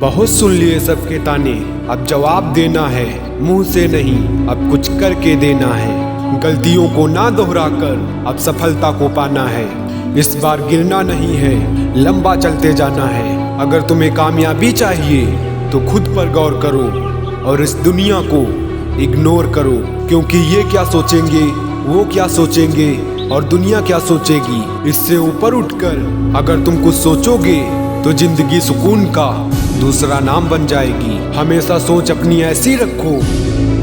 बहुत सुन लिए सबके ताने, अब जवाब देना है मुंह से नहीं, अब कुछ करके देना है। गलतियों को ना दोहराकर अब सफलता को पाना है। इस बार गिरना नहीं है, लंबा चलते जाना है। अगर तुम्हें कामयाबी चाहिए तो खुद पर गौर करो और इस दुनिया को इग्नोर करो, क्योंकि ये क्या सोचेंगे, वो क्या सोचेंगे और दुनिया क्या सोचेगी। इससे ऊपर उठकर अगर तुम कुछ सोचोगे तो जिंदगी सुकून का दूसरा नाम बन जाएगी। हमेशा सोच अपनी ऐसी रखो,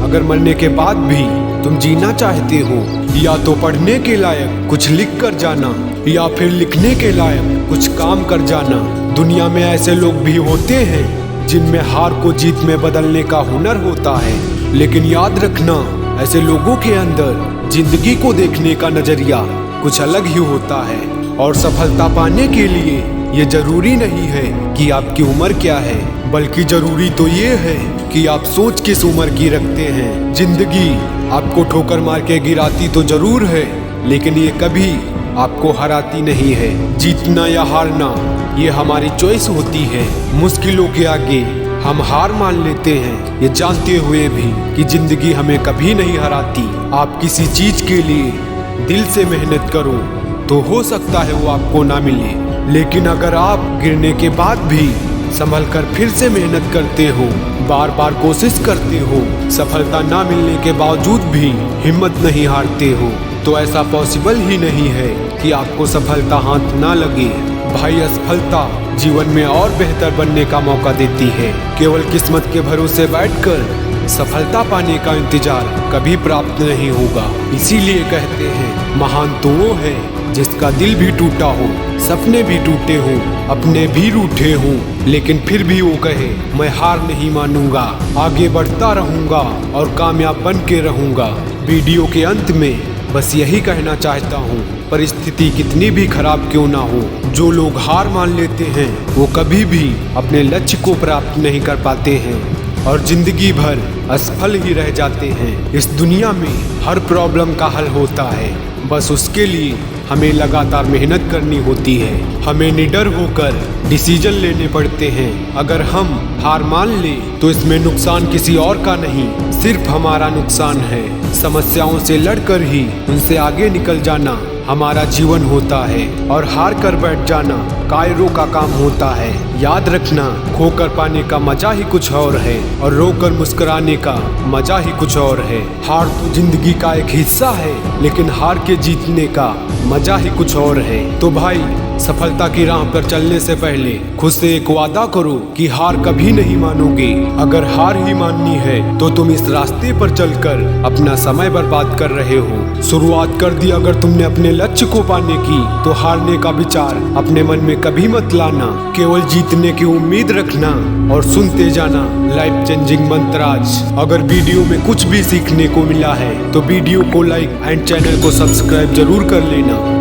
अगर मरने के बाद भी तुम जीना चाहते हो, या तो पढ़ने के लायक कुछ लिख कर जाना, या फिर लिखने के लायक कुछ काम कर जाना। दुनिया में ऐसे लोग भी होते हैं जिनमें हार को जीत में बदलने का हुनर होता है, लेकिन याद रखना ऐसे लोगों के अंदर जिंदगी को देखने का नजरिया कुछ अलग ही होता है। और सफलता पाने के लिए ये जरूरी नहीं है कि आपकी उम्र क्या है, बल्कि जरूरी तो ये है कि आप सोच किस उम्र की रखते हैं। जिंदगी आपको ठोकर मार के गिराती तो जरूर है, लेकिन ये कभी आपको हराती नहीं है। जीतना या हारना ये हमारी चॉइस होती है। मुश्किलों के आगे हम हार मान लेते हैं, ये जानते हुए भी कि जिंदगी हमें कभी नहीं हराती। आप किसी चीज के लिए दिल से मेहनत करो तो हो सकता है वो आपको ना मिले, लेकिन अगर आप गिरने के बाद भी संभल कर फिर से मेहनत करते हो, बार बार कोशिश करते हो, सफलता ना मिलने के बावजूद भी हिम्मत नहीं हारते हो, तो ऐसा पॉसिबल ही नहीं है कि आपको सफलता हाथ ना लगे। भाई, असफलता जीवन में और बेहतर बनने का मौका देती है। केवल किस्मत के भरोसे बैठकर सफलता पाने का इंतजार कभी प्राप्त नहीं होगा। इसीलिए कहते हैं महान तो वो है जिसका दिल भी टूटा हो, सपने भी टूटे हो, अपने भी रूठे हो, लेकिन फिर भी वो कहे मैं हार नहीं मानूंगा, आगे बढ़ता रहूंगा और कामयाब बन के रहूंगा। वीडियो के अंत में बस यही कहना चाहता हूँ, परिस्थिति कितनी भी खराब क्यों ना हो, जो लोग हार मान लेते हैं वो कभी भी अपने लक्ष्य को प्राप्त नहीं कर पाते हैं और जिंदगी भर असफल ही रह जाते हैं। इस दुनिया में हर प्रॉब्लम का हल होता है, बस उसके लिए हमें लगातार मेहनत करनी होती है। हमें निडर होकर डिसीजन लेने पड़ते हैं। अगर हम हार मान ले तो इसमें नुकसान किसी और का नहीं, सिर्फ हमारा नुकसान है। समस्याओं से लड़कर ही उनसे आगे निकल जाना हमारा जीवन होता है, और हार कर बैठ जाना कायरों का काम होता है। याद रखना, खोकर पाने का मजा ही कुछ और है और रोकर मुस्कुराने का मजा ही कुछ और है। हार तो जिंदगी का एक हिस्सा है, लेकिन हार के जीतने का मजा ही कुछ और है। तो भाई, सफलता की राह पर चलने से पहले खुद से एक वादा करो कि हार कभी नहीं मानोगे। अगर हार ही माननी है तो तुम इस रास्ते पर चलकर अपना समय बर्बाद कर रहे हो। शुरुआत कर दी अगर तुमने अपने लक्ष्य को पाने की, तो हारने का विचार अपने मन में कभी मत लाना। केवल जीतने की उम्मीद रखना और सुनते जाना लाइफ चेंजिंग मंत्राज। अगर वीडियो में कुछ भी सीखने को मिला है तो वीडियो को लाइक एंड चैनल को सब्सक्राइब जरूर कर लेना।